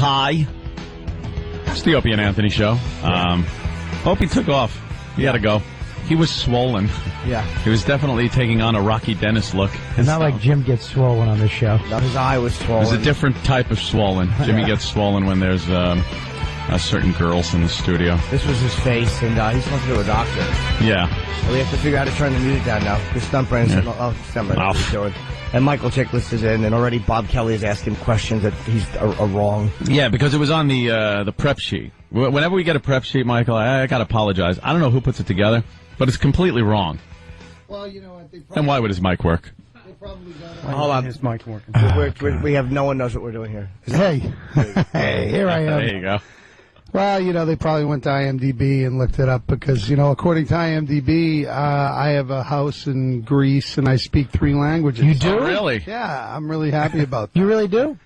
Hi. It's the Opie and Anthony show. Opie took off. He had to go. He was swollen. Yeah. He was definitely taking on a Rocky Dennis look. It's not like Jim gets swollen on this show. No, his eye was swollen. There's a different type of swollen. Jimmy gets swollen when there's certain girls in the studio. This was his face, and he's supposed to go to a doctor. Yeah. We have to figure out how to turn the music down now. Because Stuntbrain said, Stuntbrain. And Michael Chiklis is in, and already Bob Kelly is asking questions that he's wrong. Yeah, because it was on the prep sheet. Whenever we get a prep sheet, Michael, I got to apologize. I don't know who puts it together, but it's completely wrong. Well, you know what? And why would his mic work? Hold on. His mic working. We have no one knows what we're doing here. Hey, here I am. There you go. Well, you know, they probably went to IMDb and looked it up because, you know, according to IMDb, I have a house in Greece and I speak 3 languages. You do? Oh, really? Yeah, I'm really happy about that. You really do?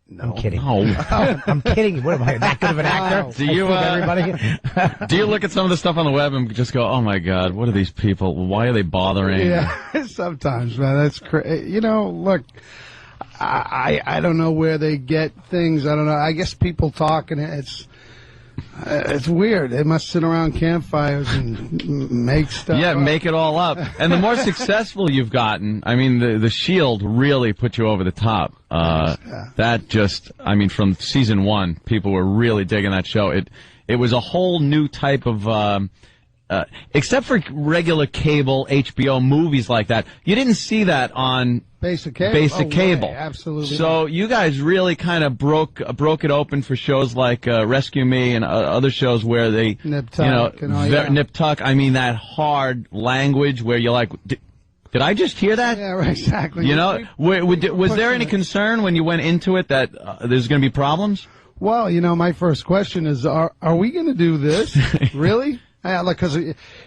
No. I'm kidding. Oh. I'm kidding. What am I, that good of an actor? Do you, everybody? do you look at some of the stuff on the web and just go, oh, my God, what are these people? Why are they bothering? Yeah, sometimes, man. That's crazy. You know, look, I don't know where they get things. I don't know. I guess people talk and it's weird. They must sit around campfires and make stuff Yeah, up. make it all up. And the more successful you've gotten, I mean, the Shield really put you over the top. That just, I mean, from season 1, people were really digging that show. It was a whole new type of, except for regular cable HBO movies like that, you didn't see that on Basic cable. Basic cable. Way. Absolutely. So you guys really kind of broke it open for shows like Rescue Me and other shows where they, Nip Tuck and all, Nip Tuck. I mean, that hard language where you're like, did I just hear that? Yeah, right, exactly. You know, was there any concern when you went into it that there's going to be problems? Well, you know, my first question is, are we going to do this? Really? Yeah, like, because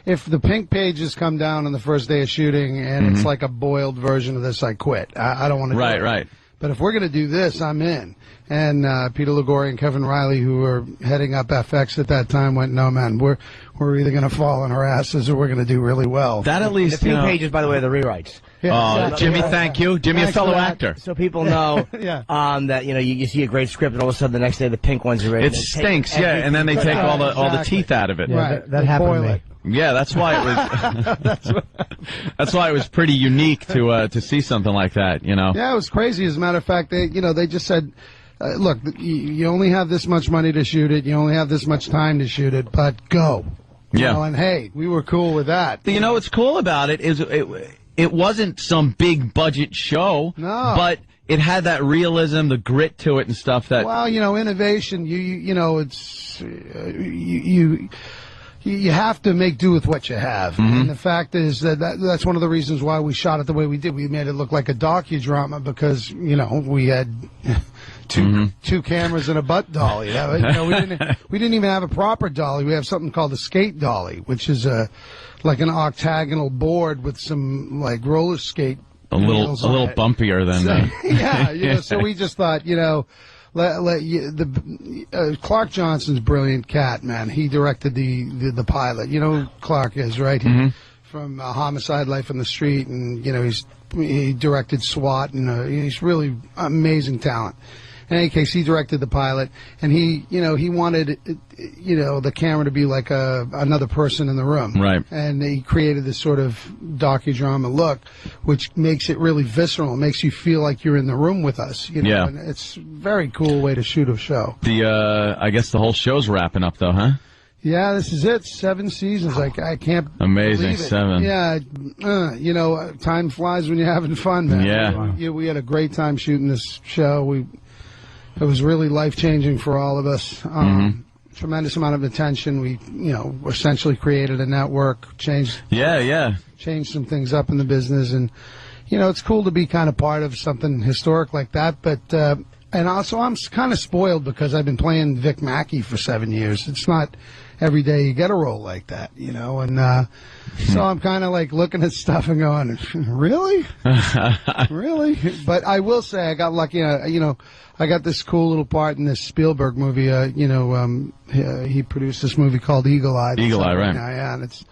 if the pink pages come down on the first day of shooting and it's like a boiled version of this, I quit. I don't want to do it. Right. But if we're going to do this, I'm in. And Peter Liguori and Kevin Riley, who were heading up FX at that time, went, no, man, we're either going to fall on our asses or we're going to do really well. That at least, The pink pages, by the way, are the rewrites. Yeah, Jimmy, thank you. Jimmy, a fellow actor. So people know Yeah. that, you know, you see a great script and all of a sudden the next day the pink ones are ready. It stinks, yeah, and then they take all the teeth out of it. Yeah, Right. that They happened boil to me. it. Yeah, that's why it was. That's why it was pretty unique to see something like that. You know. Yeah, it was crazy. As a matter of fact, they just said, look, you only have this much money to shoot it. You only have this much time to shoot it, but go. You know, and hey, we were cool with that. You know what's cool about it is it wasn't some big budget show. No. But it had that realism, the grit to it and stuff that. Well, you know, innovation, you know, it's, you have to make do with what you have. And the fact is that's one of the reasons why we shot it the way we did. We made it look like a docudrama because, you know, we had two cameras and a butt dolly. You know, we didn't even have a proper dolly. We have something called a skate dolly, which is like an octagonal board with some like roller skate. A little bumpier than. Yeah, you know, so we just thought, you know, Clark Johnson's brilliant cat, man. He directed the pilot. You know who Clark is, right? From Homicide: Life on the Street, and you know he directed SWAT, and he's really amazing talent. In any case, he directed the pilot, and he wanted, the camera to be like another person in the room. Right. And he created this sort of docudrama look, which makes it really visceral. It makes you feel like you're in the room with us. You know? Yeah. And it's a very cool way to shoot a show. I guess the whole show's wrapping up, though, huh? Yeah, this is it. 7 seasons. I can't Amazing, believe it. 7. Yeah, you know, time flies when you're having fun, man. Yeah. We had a great time shooting this show. It was really life-changing for all of us. Tremendous amount of attention. We, you know, essentially created a network, changed some things up in the business. And, you know, it's cool to be kind of part of something historic like that. But, and also I'm kind of spoiled because I've been playing Vic Mackey for 7 years. It's not every day you get a role like that, you know. And so I'm kind of like looking at stuff and going, really? Really? But I will say I got lucky, you know, I got this cool little part in this Spielberg movie. He produced this movie called Eagle Eye. Eagle Eye, right? Yeah, and it's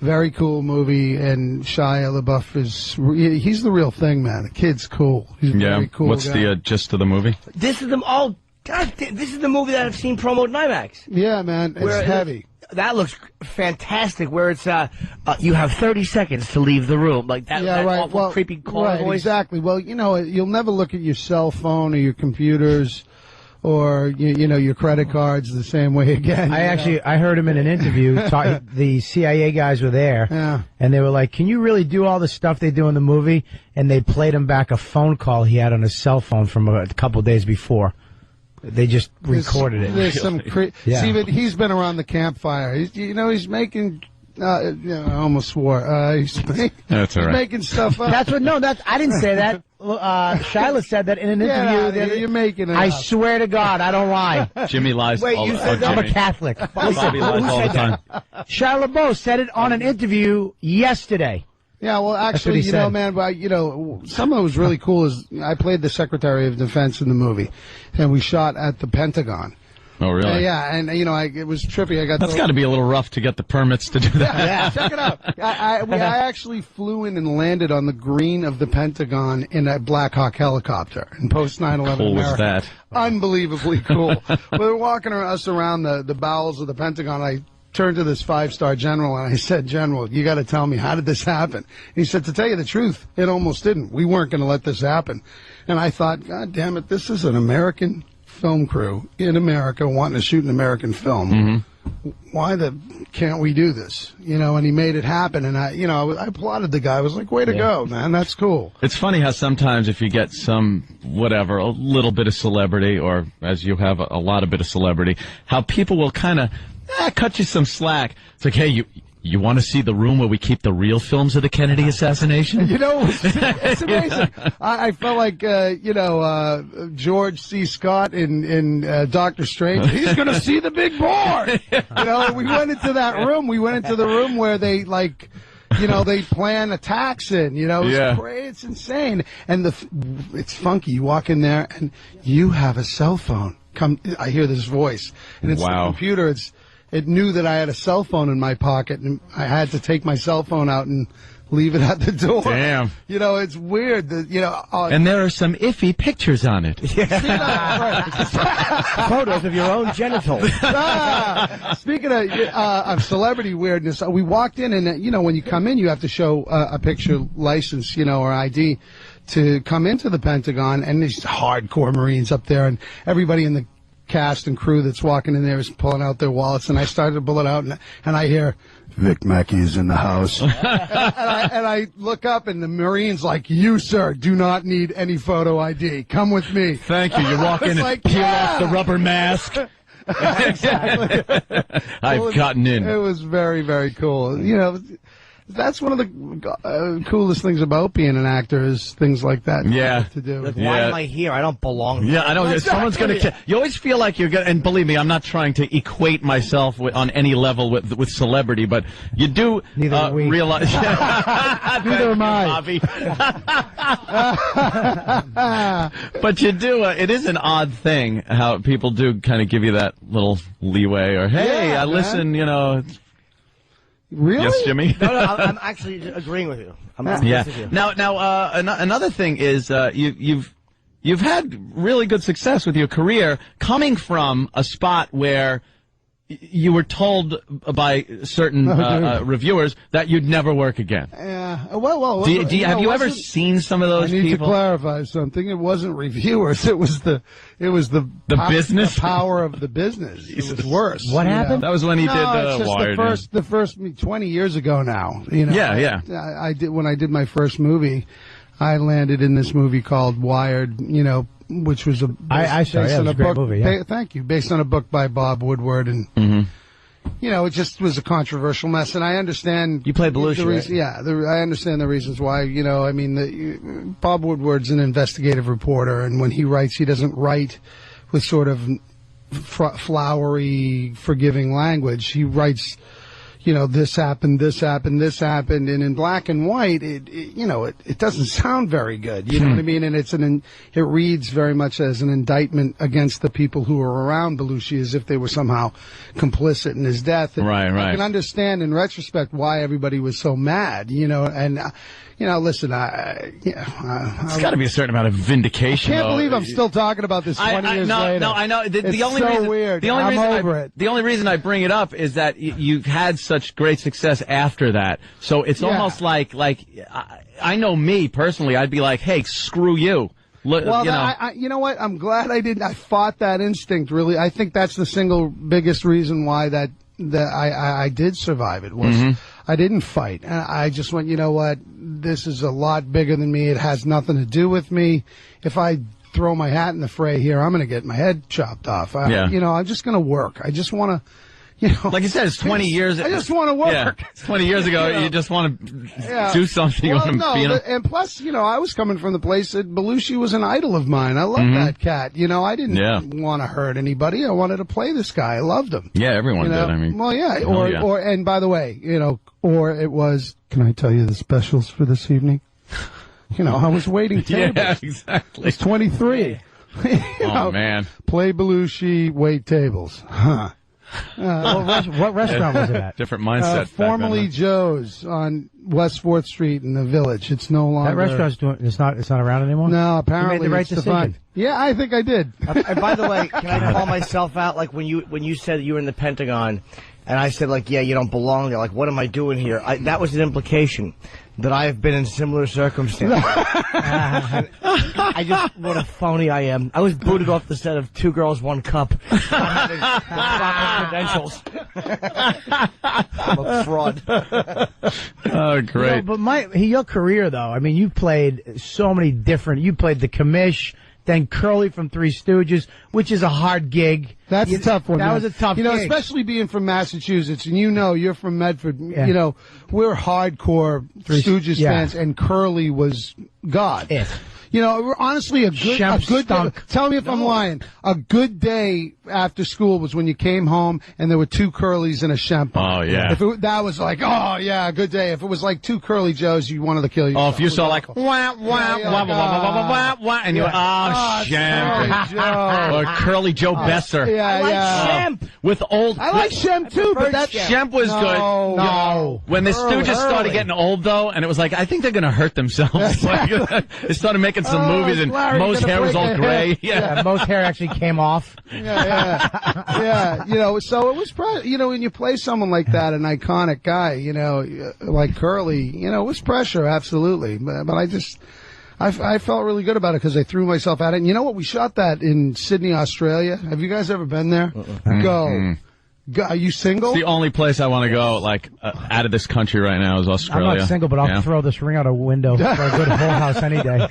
a very cool movie. And Shia LaBeouf he's the real thing, man. The kid's cool. He's a very cool What's guy. the gist of the movie? This is them all. God, this is the movie that I've seen promoted in IMAX. Yeah, man, it's heavy. That looks fantastic. Where it's you have 30 seconds to leave the room, like that. Yeah, that right. Awful, well, creepy call right, voice. Exactly. Well, you'll never look at your cell phone or your computers or your credit cards the same way again. I heard him in an interview. The CIA guys were there, and they were like, "Can you really do all the stuff they do in the movie?" And they played him back a phone call he had on his cell phone from a couple days before. They just recorded it. There's some see, but he's been around the campfire. He's making. I almost swore. That's all right. Making stuff up. I didn't say that. Shyla said that in an interview. You're making it I up. swear to God, I don't lie. Jimmy lies. Wait, you said that? I'm a Catholic. Bobby lies all the time. Shia LaBeouf said it on an interview yesterday. Yeah, well, actually, man, some of it was really cool is I played the Secretary of Defense in the movie, and we shot at the Pentagon. Oh, really? Yeah, and it was trippy. That's got to be a little rough to get the permits to do that. Yeah, check it out. I actually flew in and landed on the green of the Pentagon in a Black Hawk helicopter in post 9/11 Cool was America. that? Unbelievably cool. We were walking around the bowels of the Pentagon. I turned to this 5-star general and I said, "General, you got to tell me, how did this happen?" He said, "To tell you the truth, it almost didn't. We weren't going to let this happen." And I thought, God damn it, this is an American film crew in America wanting to shoot an American film. Mm-hmm. Why can't we do this? And he made it happen. And I applauded the guy. I was like, way to go, man. That's cool. It's funny how sometimes if you get a little bit of celebrity, or as you have a lot of bit of celebrity, how people will kind of cut you some slack. It's like, hey, you want to see the room where we keep the real films of the Kennedy assassination? It's amazing. I felt like, George C. Scott in Doctor Strange. He's going to see the big board. We went into that room. We went into the room where they, they plan attacks in. It's great. It's insane. And it's funky. You walk in there and you have a cell phone. I hear this voice. And it's the computer. It knew that I had a cell phone in my pocket, and I had to take my cell phone out and leave it at the door. Damn. It's weird that, and there are some iffy pictures on it. Photos of your own genitals. Speaking of celebrity weirdness, we walked in, and, when you come in, you have to show a picture license, or ID to come into the Pentagon, and there's hardcore Marines up there, and everybody in the cast and crew that's walking in there is pulling out their wallets, and I started to pull it out, and I hear, "Vic Mackey is in the house." and I look up, and the Marine's like, "You, sir, do not need any photo ID. Come with me." Thank you. You walk in and peel off the rubber mask. Exactly. I've gotten in. It was very, very cool. That's one of the coolest things about being an actor is things like that. Yeah. To do. Why am I here? I don't belong here. Yeah, I know. Exactly. Someone's going to. You always feel like you're going. And believe me, I'm not trying to equate myself on any level with celebrity, but you do realize. Neither am I. Bobby. But you do. It is an odd thing how people do kind of give you that little leeway, or hey, I listen. Really? Yes, Jimmy? No, I'm actually agreeing with you. I'm with you. Now, another thing is you've had really good success with your career coming from a spot where you were told by certain reviewers that you'd never work again. Yeah. Well. Have you ever seen some of those people? I need to clarify something. It wasn't reviewers. It was the business, the power of the business. Jesus. It was worse. What happened? That was when he did Wired. The first 20 years ago now. Yeah. I did when I did my first movie. I landed in this movie called Wired. Which was based on a book. Movie, yeah. Thank you. Based on a book by Bob Woodward, and it just was a controversial mess. And I understand you play Belushi, right? Yeah, I understand the reasons why. Bob Woodward's an investigative reporter, and when he writes, he doesn't write with sort of flowery, forgiving language. He writes, this happened, this happened, this happened, and in black and white, it doesn't sound very good. You know what I mean? And it reads very much as an indictment against the people who were around Belushi, as if they were somehow complicit in his death. And right. I can understand in retrospect why everybody was so mad. Listen, it's got to be a certain amount of vindication. I can't believe I'm still talking about this 20 years later. No, I know. The only so reason, weird. The only I'm reason over it. The only reason I bring it up is that you've had such great success after that. So it's almost like I know me personally, I'd be like, hey, screw you. You know what? I'm glad I didn't. I fought that instinct, really. I think that's the single biggest reason why that I did survive it was I didn't fight. I just went, you know what? This is a lot bigger than me. It has nothing to do with me. If I throw my hat in the fray here, I'm going to get my head chopped off. I'm just going to work. I just want to, like you said, it's 20 years. I just want to work. Yeah, it's 20 years ago. You just want to do something. And plus, I was coming from the place that Belushi was an idol of mine. I loved that cat. I didn't want to hurt anybody. I wanted to play this guy. I loved him. Yeah, everyone did. I mean, well, yeah. And by the way, or it was. Can I tell you the specials for this evening? I was waiting tables. Yeah, exactly. It's 23. Oh man, play Belushi, wait tables. Huh. What restaurant was it at? Different mindset. Formerly Joe's on West 4th Street in the Village. It's no longer. That restaurant's it's not around anymore? No, apparently you made the right it's decision. defunct. Yeah, I think I did. And by the way, can I call myself out? Like when you said you were in the Pentagon, and I said yeah, you don't belong there. Like, what am I doing here? That was an implication that I have been in similar circumstances. What a phony I am. I was booted off the set of Two Girls, One Cup. Not having the proper credentials. I'm a fraud. Oh, great. But your career, though, I mean, you played so many different, you played the commish, then Curly from Three Stooges, which is a hard gig. That's a tough one. That was a tough gig. Especially being from Massachusetts, and you're from Medford. Yeah. We're hardcore Stooges fans, and Curly was God. Yeah. Honestly, a good day. Tell me if I'm lying. A good day after school was when you came home and there were two Curlys and a Shemp. Oh, yeah. That was like, oh, yeah, a good day. If it was like two Curly Joes, you wanted to kill yourself. Oh, if you saw like, wah, wah, wah, wah, wah, wah, and you went, Shemp. Or Curly Joe Besser. Yeah, I like Shemp. With old. I like Shemp too, but that Shemp was good. No. When the Stooges started getting old, though, and it was like, I think they're going to hurt themselves. They started making some movies, and Moe's hair was all gray. Yeah, Moe's hair actually came off. Yeah. So it was probably, when you play someone like that, an iconic guy, like Curly, it was pressure, absolutely. But I felt really good about it because I threw myself at it. And you know what? We shot that in Sydney, Australia. Have you guys ever been there? Go. Are you single? It's the only place I want to go, out of this country right now is Australia. I'm not single, but I'll throw this ring out a window for a good whole house any day.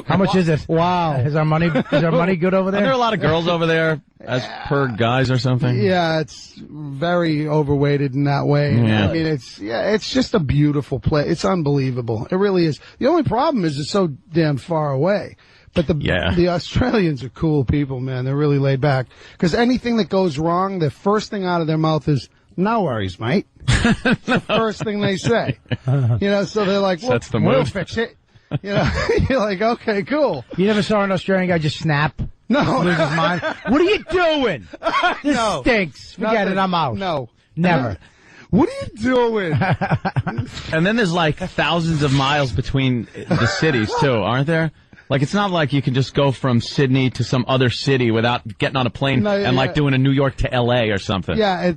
How much is it? Wow. Is our money good over there? Are there a lot of girls over there as per guys or something? Yeah, it's very overweighted in that way. Yeah. I mean, it's just a beautiful place. It's unbelievable. It really is. The only problem is it's so damn far away. But the Australians are cool people, man. They're really laid back. Because anything that goes wrong, the first thing out of their mouth is, no worries, mate. It's the first thing they say. So they're like, we'll fix it. You're like, okay, cool. You never saw an Australian guy just snap? No. Lose his mind? What are you doing? This stinks. Forget it, I'm out. No. Never. What are you doing? And then there's thousands of miles between the cities, too, aren't there? It's not like you can just go from Sydney to some other city without getting on a plane and doing a New York to L.A. or something. Yeah,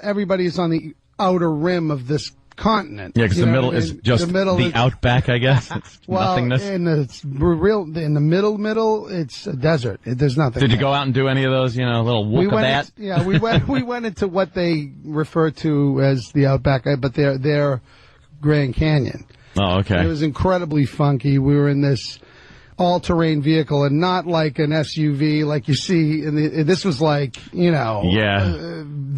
everybody's on the outer rim of this continent. Yeah, because the middle is just the outback, I guess. It's nothingness. In the middle, it's a desert. There's nothing. Did you go out and do any of those, little wookabat? We went into what they refer to as the outback, but they're Grand Canyon. Oh, okay. It was incredibly funky. We were in this all-terrain vehicle and not like an SUV like you see this was the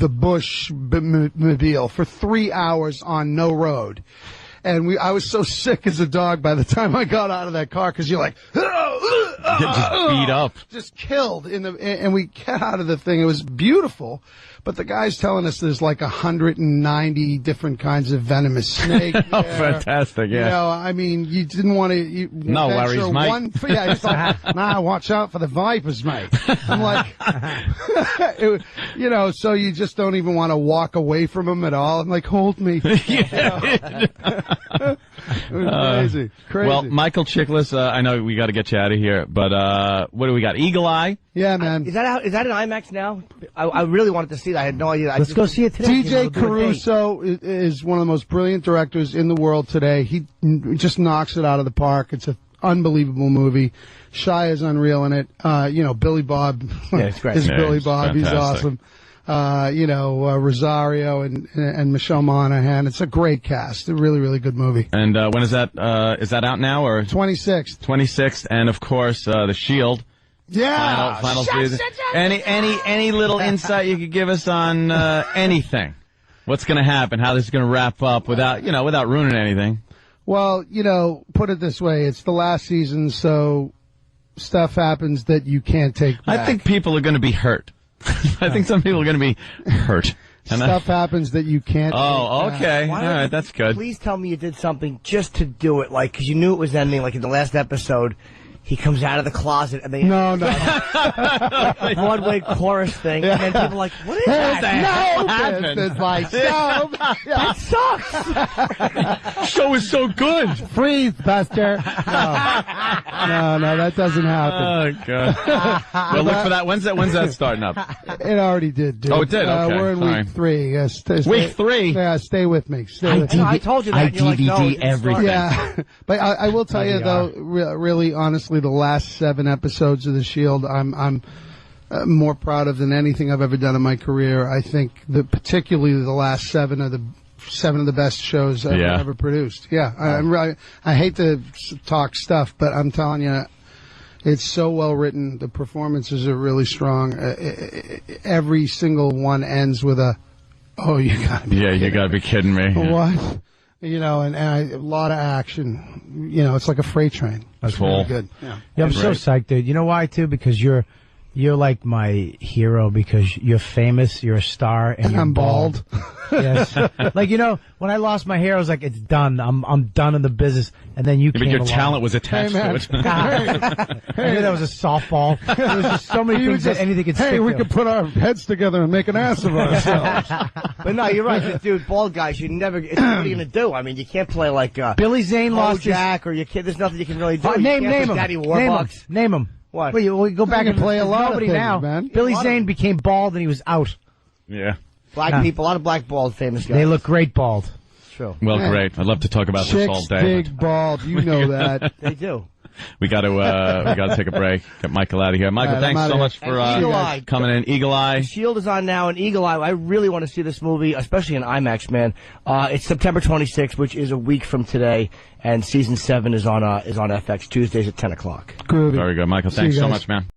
Bush mobile for 3 hours on no road. And I was so sick as a dog by the time I got out of that car because you're like, just beat up, just killed and we got out of the thing. It was beautiful, but the guy's telling us there's like 190 different kinds of venomous snake. Oh, fantastic! Yeah, you know, I mean, you didn't want to. No worries, mate. Yeah, it's like, nah, watch out for the vipers, mate. I'm like, you know, so you just don't even want to walk away from him at all. I'm like, hold me. It was crazy. Well, Michael Chiklis, I know we got to get you out of here, but what do we got? Eagle Eye? Yeah, man. Is that out? Is that in IMAX now? I really wanted to see that. I had no idea. Let's go see it today. DJ Caruso is one of the most brilliant directors in the world today. He just knocks it out of the park. It's an unbelievable movie. Shia is unreal in it. You know, Billy Bob it's great. is Billy Bob. Fantastic. He's awesome. You know, Rosario and Michelle Monaghan. It's a great cast. A really, really good movie. And when is that? Is that out now or 26th? 26th, and of course The Shield. Yeah. Final season. Any little insight you could give us on anything? What's going to happen? How this is going to wrap up without ruining anything? Well, you know, put it this way: it's the last season, so stuff happens that you can't take back. I think people are going to be hurt. I think some people are going to be hurt. Stuff happens that you can't. Oh, okay. All right, that's good. Please tell me you did something just to do it, like, because you knew it was ending, like in the last episode. He comes out of the closet and they No. Broadway chorus thing, and then people are like, "What is that?" No, it's like no. That sucks. Show is so good. Freeze, Buster. No, that doesn't happen. Oh god. Well, look for that. When's that starting up? It already did, dude. Oh, it did? Okay. We're in Sorry. week 3. Week 3? Yeah, stay with me. I told you that. I You're like, no, DVD it's everything. Yeah, but I will tell you though, really honestly, the last 7 episodes of The Shield, I'm more proud of than anything I've ever done in my career. I think that particularly the last 7 are the 7 of the best shows I've ever produced. Yeah, I hate to talk stuff, but I'm telling you, it's so well written. The performances are really strong. Every single one ends with a, "Oh, you gotta be kidding you gotta be kidding me." What? You know, and a lot of action. You know, it's like a freight train. That's really cool. good. Yeah, I'm so psyched, dude. You know why, too? Because you're like my hero because you're famous, you're a star, and you're I'm bald. Yes. Like, you know, when I lost my hair, I was like, it's done. I'm done in the business. And then you came But your along. talent was attached to it. I knew that was a softball. There was just so many things that anything could stick Hey, we to. could put our heads together and make an ass of ourselves. But no, you're right, dude. Bald guys, you never. What are you gonna do? I mean, you can't play like Billy Zane lost his... Jack or your kid. There's nothing you can really do. Name him. Daddy Name him. Warbucks. Name him. What? Well, we go back and play a lot of nobody things, now. man. Billy Zane became bald and he was out. Yeah. Black people, a lot of black bald famous guys. They look great bald. True. Well, great. I'd love to talk about this all Chicks day. dig bald. You know that. They do. We got to take a break. Get Michael out of here. Michael, All right, thanks so much for Eagle Eye. coming in. Eagle Eye. Shield is on now, and Eagle Eye. I really want to see this movie, especially in IMAX, man. It's September 26th, which is a week from today, and season 7 is on FX Tuesdays at 10 o'clock. Groovy. Very good, Michael. Thanks you so guys. much, man.